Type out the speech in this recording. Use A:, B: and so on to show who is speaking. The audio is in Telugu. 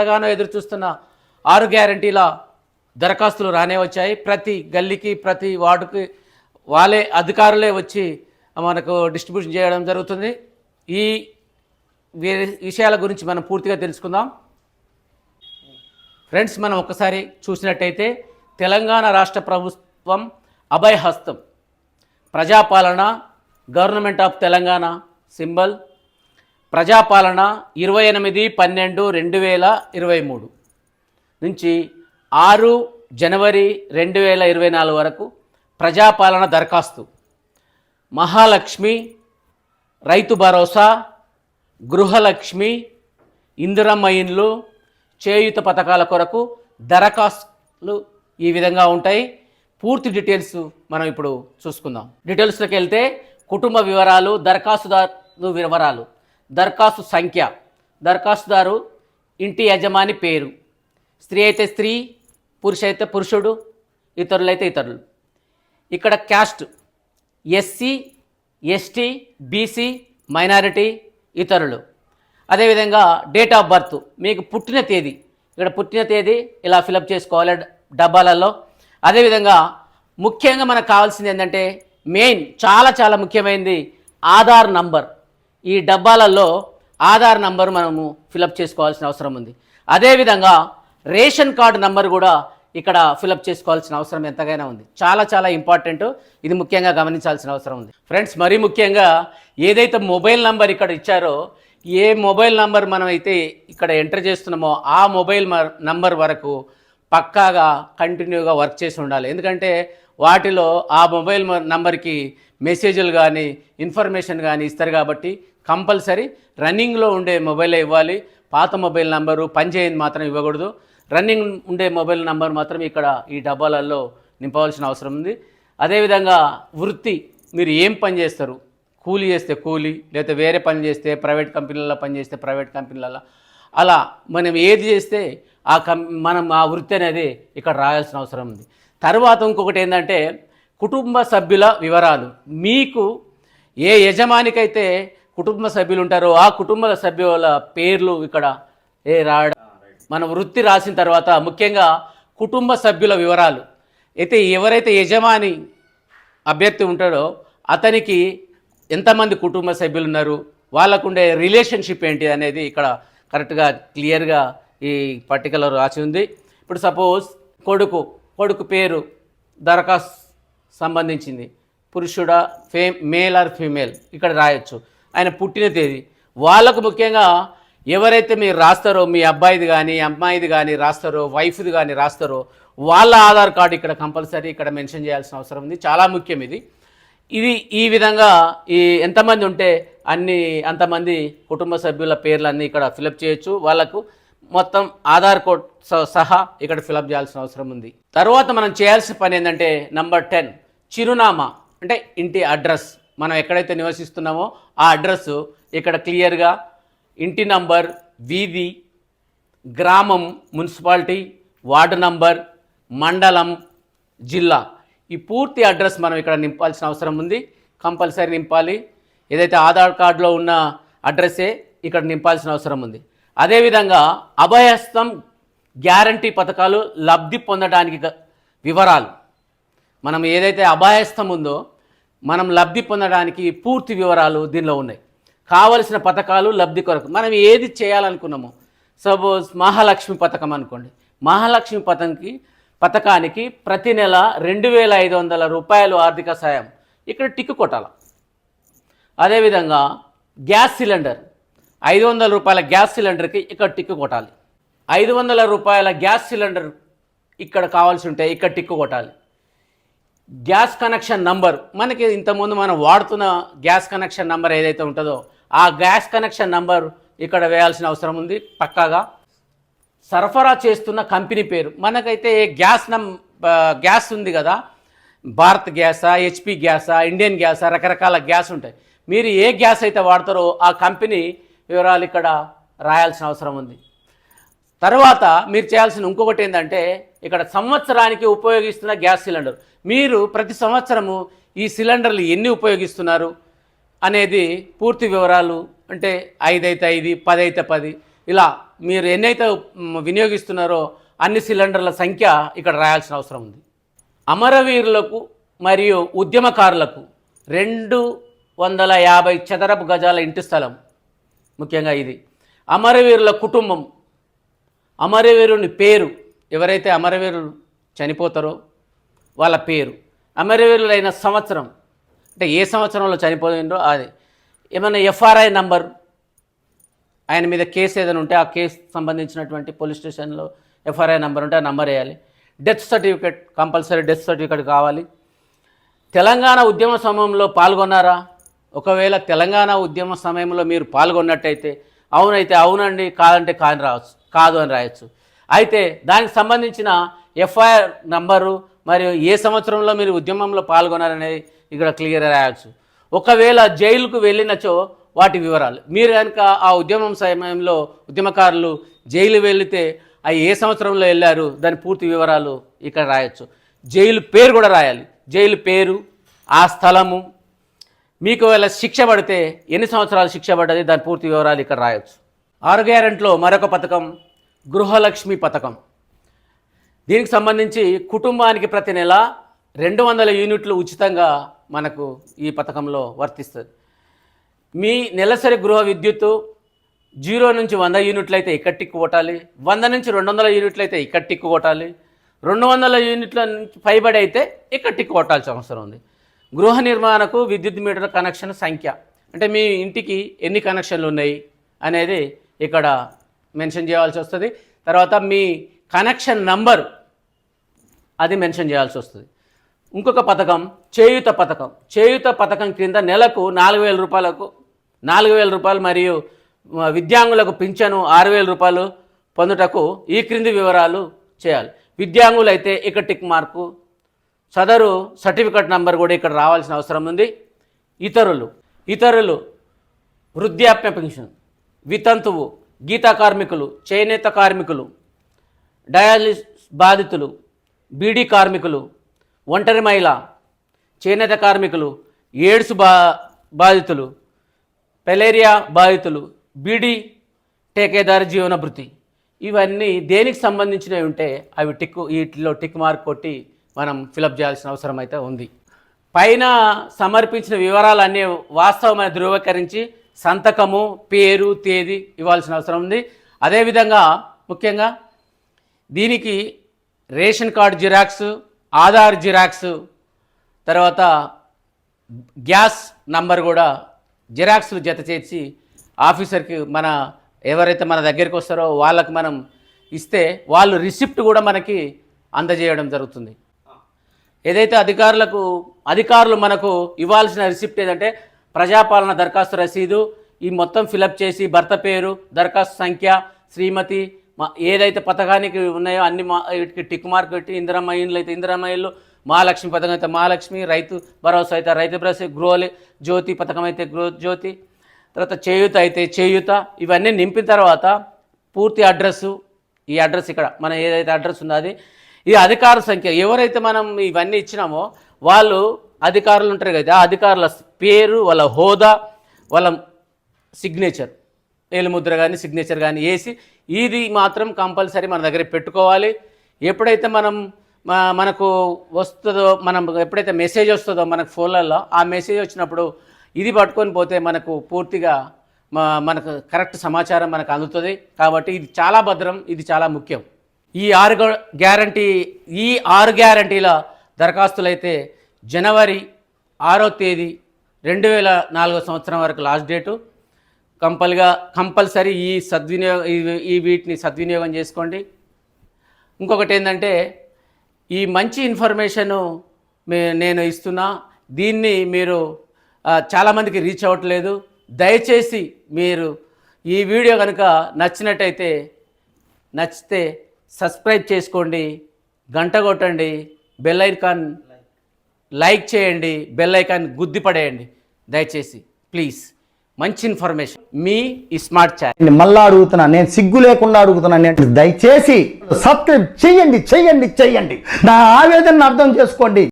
A: ఎంతగానో ఎదురు చూస్తున్న 6 గ్యారంటీల దరఖాస్తులు రానే వచ్చాయి. ప్రతి గల్లీకి ప్రతి వార్డుకి వాళ్ళే అధికారులే వచ్చి మనకు డిస్ట్రిబ్యూషన్ చేయడం జరుగుతుంది. ఈ విషయాల గురించి మనం పూర్తిగా తెలుసుకుందాం. ఫ్రెండ్స్, మనం ఒకసారి చూసినట్టయితే తెలంగాణ రాష్ట్ర ప్రభుత్వం అభయహస్తం ప్రజాపాలన గవర్నమెంట్ ఆఫ్ తెలంగాణ సింబల్ ప్రజాపాలన 28/12/2023 నుంచి 6 జనవరి 2024 వరకు ప్రజాపాలన దరఖాస్తు మహాలక్ష్మి, రైతు భరోసా, గృహలక్ష్మి, ఇందిరమ్మ ఇండ్లు, చేయూత పథకాల కొరకు దరఖాస్తులు ఈ విధంగా ఉంటాయి. పూర్తి డీటెయిల్స్ మనం ఇప్పుడు చూసుకుందాం. డీటెయిల్స్లోకి వెళ్తే కుటుంబ వివరాలు, దరఖాస్తుదారు వివరాలు, దరఖాస్తు సంఖ్య, దరఖాస్తుదారు ఇంటి యజమాని పేరు, స్త్రీ అయితే స్త్రీ, పురుష అయితే పురుషుడు, ఇతరులైతే ఇతరులు. ఇక్కడ caste SC, ST, BC, minority, ఇతరులు. అదేవిధంగా డేట్ ఆఫ్ బర్త్, మీకు పుట్టిన తేదీ, ఇక్కడ పుట్టిన తేదీ ఇలా ఫిలప్ చేసుకోవాలి డబ్బాలలో. అదేవిధంగా ముఖ్యంగా మనకు కావాల్సింది ఏంటంటే మెయిన్ చాలా ముఖ్యమైనది ఆధార్ నంబర్. ఈ డబ్బాలలో ఆధార్ నంబర్ మనము ఫిలప్ చేసుకోవాల్సిన అవసరం ఉంది. అదేవిధంగా రేషన్ కార్డు నంబర్ కూడా ఇక్కడ ఫిలప్ చేసుకోవాల్సిన అవసరం ఎంతగానో ఉంది. చాలా ఇంపార్టెంట్. ఇది ముఖ్యంగా గమనించాల్సిన అవసరం ఉంది. ఫ్రెండ్స్, మరీ ముఖ్యంగా ఏదైతే మొబైల్ నంబర్ ఇక్కడ ఇచ్చారో, ఏ మొబైల్ నంబర్ మనం అయితే ఇక్కడ ఎంటర్ చేస్తున్నామో ఆ మొబైల్ నంబర్ వరకు పక్కాగా కంటిన్యూగా వర్క్ చేసి ఉండాలి. ఎందుకంటే వాటిలో ఆ మొబైల్ నంబర్కి మెసేజ్లు కానీ ఇన్ఫర్మేషన్ కానీ ఇస్తారు కాబట్టి కంపల్సరీ రన్నింగ్లో ఉండే మొబైలే ఇవ్వాలి. పాత మొబైల్ నంబరు పనిచేయండి మాత్రం ఇవ్వకూడదు. రన్నింగ్ ఉండే మొబైల్ నంబర్ మాత్రం ఇక్కడ ఈ డబ్బాలలో నింపవలసిన అవసరం ఉంది. అదేవిధంగా వృత్తి, మీరు ఏం పని చేస్తారు, కూలీ చేస్తే కూలీ, లేకపోతే వేరే పని చేస్తే ప్రైవేట్ కంపెనీలలో పని చేస్తే ప్రైవేట్ కంపెనీలలో, అలా మనం ఏది చేస్తే మనం ఆ వృత్తి అనేది ఇక్కడ రాయాల్సిన అవసరం ఉంది. తర్వాత ఇంకొకటి ఏంటంటే కుటుంబ సభ్యుల వివరాలు. మీకు ఏ యజమానికైతే కుటుంబ సభ్యులు ఉంటారో ఆ కుటుంబ సభ్యుల పేర్లు ఇక్కడ రాయడం. మన వృత్తి రాసిన తర్వాత ముఖ్యంగా కుటుంబ సభ్యుల వివరాలు అయితే ఎవరైతే యజమాని అభ్యర్థి ఉంటాడో అతనికి ఎంతమంది కుటుంబ సభ్యులు ఉన్నారు, వాళ్ళకుండే రిలేషన్షిప్ ఏంటి అనేది ఇక్కడ కరెక్ట్గా క్లియర్గా ఈ పట్టికలో రాసి ఉంది. ఇప్పుడు సపోజ్ కొడుకు పేరు దరఖాస్తు సంబంధించింది, పురుషుడా మేల్ ఆర్ ఫీమేల్ ఇక్కడ రాయొచ్చు. ఆయన పుట్టిన తేదీ, వాళ్ళకు ముఖ్యంగా ఎవరైతే మీరు రాస్తారో, మీ అబ్బాయిది కానీ అమ్మాయిది కానీ రాస్తారో, వైఫ్ది కానీ రాస్తారో, వాళ్ళ ఆధార్ కార్డు ఇక్కడ కంపల్సరీ ఇక్కడ మెన్షన్ చేయాల్సిన అవసరం ఉంది. చాలా ముఖ్యం ఇది. ఈ విధంగా ఎంతమంది ఉంటే అంతమంది కుటుంబ సభ్యుల పేర్లన్నీ ఇక్కడ ఫిలప్ చేయొచ్చు. వాళ్ళకు మొత్తం ఆధార్ కోడ్ సహా ఇక్కడ ఫిలప్ చేయాల్సిన అవసరం ఉంది. తర్వాత మనం చేయాల్సిన పని ఏంటంటే నంబర్ 10 చిరునామా, అంటే ఇంటి అడ్రస్. మనం ఎక్కడైతే నివసిస్తున్నామో ఆ అడ్రస్ ఇక్కడ క్లియర్గా ఇంటి నంబర్, వీధి, గ్రామం, మున్సిపాలిటీ, వార్డు నంబర్, మండలం, జిల్లా, ఈ పూర్తి అడ్రస్ మనం ఇక్కడ నింపాల్సిన అవసరం ఉంది. కంపల్సరీ నింపాలి. ఏదైతే ఆధార్ కార్డులో ఉన్న అడ్రస్సే ఇక్కడ నింపాల్సిన అవసరం ఉంది. అదేవిధంగా అభయహస్తం గ్యారంటీ పథకాలు లబ్ధి పొందడానికి వివరాలు. మనం ఏదైతే అభయహస్తం ఉందో మనం లబ్ధి పొందడానికి పూర్తి వివరాలు దీనిలో ఉన్నాయి. కావలసిన పథకాలు లబ్ధి కొరకు మనం ఏది చేయాలనుకున్నామో, సపోజ్ మహాలక్ష్మి పథకం అనుకోండి. మహాలక్ష్మి పథకానికి ప్రతి నెల 2500 రూపాయలు ఆర్థిక సాయం ఇక్కడ టిక్కు కొట్టాలి. అదేవిధంగా గ్యాస్ సిలిండర్ 500 రూపాయల గ్యాస్ సిలిండర్కి ఇక్కడ టిక్కు కొట్టాలి. 500 రూపాయల గ్యాస్ సిలిండర్ ఇక్కడ కావాల్సి ఉంటే ఇక్కడ టిక్కు కొట్టాలి. గ్యాస్ కనెక్షన్ నంబర్, మనకి ఇంతకుముందు మనం వాడుతున్న గ్యాస్ కనెక్షన్ నంబర్ ఏదైతే ఉంటుందో ఆ గ్యాస్ కనెక్షన్ నంబర్ ఇక్కడ వేయాల్సిన అవసరం ఉంది. పక్కాగా సరఫరా చేస్తున్న కంపెనీ పేరు, మనకైతే గ్యాస్ ఉంది కదా, భారత్ గ్యాసా, హెచ్పి గ్యాసా, ఇండియన్ గ్యాసా, రకరకాల గ్యాస్ ఉంటాయి. మీరు ఏ గ్యాస్ అయితే వాడతారో ఆ కంపెనీ వివరాలు ఇక్కడ రాయాల్సిన అవసరం ఉంది. తర్వాత మీరు చేయాల్సిన ఇంకొకటి ఏంటంటే ఇక్కడ సంవత్సరానికి ఉపయోగిస్తున్న గ్యాస్ సిలిండర్, మీరు ప్రతి సంవత్సరము ఈ సిలిండర్లు ఎన్ని ఉపయోగిస్తున్నారు అనేది పూర్తి వివరాలు. అంటే 5 అయితే 5, 10 అయితే 10, ఇలా మీరు ఎన్నైతే వినియోగిస్తున్నారో అన్ని సిలిండర్ల సంఖ్య ఇక్కడ రాయాల్సిన అవసరం ఉంది. అమరవీరులకు మరియు ఉద్యమకారులకు 250 చదరపు గజాల ఇంటి స్థలం. ముఖ్యంగా ఇది అమరవీరుల కుటుంబం, అమరవీరుని పేరు, ఎవరైతే అమరవీరులు చనిపోతారో వాళ్ళ పేరు, అమరవీరులైన సంవత్సరం, అంటే ఏ సంవత్సరంలో చనిపోయిందో అది, ఏమైనా ఎఫ్ఆర్ఐ నంబర్, ఆయన మీద కేసు ఏదైనా ఉంటే ఆ కేసు సంబంధించినటువంటి పోలీస్ స్టేషన్లో ఎఫ్ఆర్ఐ నంబర్ ఉంటే ఆ నంబర్ వేయాలి. Death certificate, compulsory death certificate కావాలి. తెలంగాణ ఉద్యమ సమయంలో పాల్గొన్నారా? ఒకవేళ తెలంగాణ ఉద్యమ సమయంలో మీరు పాల్గొన్నట్టయితే అవునైతే అవునండి, కాదంటే కాదు అని రాయొచ్చు. అయితే దానికి సంబంధించిన ఎఫ్ఐఆర్ నంబరు మరియు ఏ సంవత్సరంలో మీరు ఉద్యమంలో పాల్గొన్నారనేది ఇక్కడ క్లియర్ రాయొచ్చు. ఒకవేళ జైలుకు వెళ్ళినచో వాటి వివరాలు, మీరు కనుక ఆ ఉద్యమం సమయంలో ఉద్యమకారులు జైలు వెళితే అవి ఏ సంవత్సరంలో వెళ్ళారు దాని పూర్తి వివరాలు ఇక్కడ రాయొచ్చు. జైలు పేరు కూడా రాయాలి, జైలు పేరు, ఆ స్థలము, మీకు ఒకవేళ శిక్ష పడితే ఎన్ని సంవత్సరాలు శిక్ష పడ్డది దాని పూర్తి వివరాలు ఇక్కడ రాయొచ్చు. 6 గ్యారెంటీలో మరొక పథకం గృహలక్ష్మి పథకం. దీనికి సంబంధించి కుటుంబానికి ప్రతి నెల 200 యూనిట్లు ఉచితంగా మనకు ఈ పథకంలో వర్తిస్తుంది. మీ నెలసరి గృహ విద్యుత్తు 0 నుంచి 100 యూనిట్లు అయితే ఇక్కడ టిక్కు కొట్టాలి, 100 నుంచి 200 యూనిట్లు అయితే ఇక్కడ టిక్కు కొట్టాలి, 200 యూనిట్ల నుంచి పైబడి అయితే ఇక్కడ టిక్కు కొట్టాల్సిన అవసరం ఉంది. గృహ నిర్మాణకు విద్యుత్ మీటర్ కనెక్షన్ సంఖ్య, అంటే మీ ఇంటికి ఎన్ని కనెక్షన్లు ఉన్నాయి అనేది ఇక్కడ మెన్షన్ చేయాల్సి వస్తుంది. తర్వాత మీ కనెక్షన్ నంబర్ అది మెన్షన్ చేయాల్సి వస్తుంది. ఇంకొక పథకం చేయూత పథకం. చేయూత పథకం కింద నెలకు 4,000 రూపాయలు మరియు విద్యాంగులకు పింఛను 6,000 రూపాయలు పొందుటకు ఈ క్రింది వివరాలు చేయాలి. విద్యాంగులు అయితే ఇక్కడ టిక్ మార్కు, సదరు సర్టిఫికెట్ నంబర్ కూడా ఇక్కడ రావాల్సిన అవసరం ఉంది. ఇతరులు వృద్ధాప్య పెన్షన్, వితంతువు, గీతా కార్మికులు, చేనేత కార్మికులు, డయాలిసిస్ బాధితులు, బీడీ కార్మికులు, ఒంటరి మహిళ, చేనేత కార్మికులు, ఎయిడ్స్ బాధితులు, పెలేరియా బాధితులు, బీడీ టేకేదారి జీవన భృతి, ఇవన్నీ దేనికి సంబంధించినవి ఉంటే అవి వీటిలో టిక్ మార్క్ కొట్టి మనం ఫిలప్ చేయాల్సిన అవసరం అయితే ఉంది. పైన సమర్పించిన వివరాలన్నీ వాస్తవమైన ధృవీకరించి సంతకము, పేరు, తేదీ ఇవ్వాల్సిన అవసరం ఉంది. అదేవిధంగా ముఖ్యంగా దీనికి ration card xerox, Aadhaar xerox, తర్వాత గ్యాస్ నంబర్ కూడా జిరాక్స్లు జత చేసి ఆఫీసర్కి ఎవరైతే మన దగ్గరికి వస్తారో వాళ్ళకి మనం ఇస్తే వాళ్ళు రిసిప్ట్ కూడా మనకి అందజేయడం జరుగుతుంది. ఏదైతే అధికారులు మనకు ఇవ్వాల్సిన రిసిప్ట్ ఏదంటే ప్రజాపాలన దరఖాస్తు రసీదు, ఈ మొత్తం ఫిలప్ చేసి భర్త పేరు, దరఖాస్తు సంఖ్య, శ్రీమతి, ఏదైతే పథకానికి ఉన్నాయో అన్ని వీటికి టిక్ మార్క్ పెట్టి, ఇందిరమ్మ ఇండ్లు అయితే ఇందిరమ్మ ఇల్లు, మహాలక్ష్మి పథకం అయితే మహాలక్ష్మి, రైతు భరోసా అయితే రైతు భరోసా, గృహ జ్యోతి పథకం అయితే గృహ జ్యోతి, తర్వాత చేయూత అయితే చేయూత, ఇవన్నీ నింపిన తర్వాత పూర్తి అడ్రస్సు, ఈ అడ్రస్ ఇక్కడ మన ఏదైతే అడ్రస్ ఉందో అది, ఈ అధికార సంఖ్య, ఎవరైతే మనం ఇవన్నీ ఇచ్చినామో వాళ్ళు అధికారులు ఉంటారు కదా, ఆ అధికారుల పేరు, వాళ్ళ హోదా, వాళ్ళ సిగ్నేచర్, ఏలుముద్ర కానీ సిగ్నేచర్ కానీ వేసి ఇది మాత్రం కంపల్సరీ మన దగ్గర పెట్టుకోవాలి. ఎప్పుడైతే మనకు వస్తుందో, ఎప్పుడైతే మెసేజ్ వస్తుందో మనకు ఫోన్లలో, ఆ మెసేజ్ వచ్చినప్పుడు ఇది పట్టుకొని పోతే మనకు పూర్తిగా మనకు కరెక్ట్ సమాచారం మనకు అందుతుంది. కాబట్టి ఇది చాలా భద్రం, ఇది చాలా ముఖ్యం. ఈ 6 గ్యారంటీల దరఖాస్తులు అయితే జనవరి 6వ తేదీ 2004 సంవత్సరం వరకు లాస్ట్ డేటు. కంపల్సరీ వీటిని సద్వినియోగం చేసుకోండి. ఇంకొకటి ఏంటంటే ఈ మంచి ఇన్ఫర్మేషను నేను ఇస్తున్నా, దీన్ని మీరు చాలామందికి రీచ్ అవ్వట్లేదు. దయచేసి మీరు ఈ వీడియో కనుక నచ్చితే సబ్స్క్రైబ్ చేసుకోండి, గంట కొట్టండి, బెల్ ఐకాన్ లైక్ చేయండి, బెల్ ఐకాన్ గుద్ది పడేయండి దయచేసి ప్లీజ్. మంచి ఇన్ఫర్మేషన్ మీ స్మార్ట్ ఛానల్.
B: మళ్ళా అడుగుతున్నా, నేను సిగ్గు లేకుండా అడుగుతున్నాను, దయచేసి సబ్స్క్రైబ్ చెయ్యండి. నా ఆవేదనను అర్థం చేసుకోండి.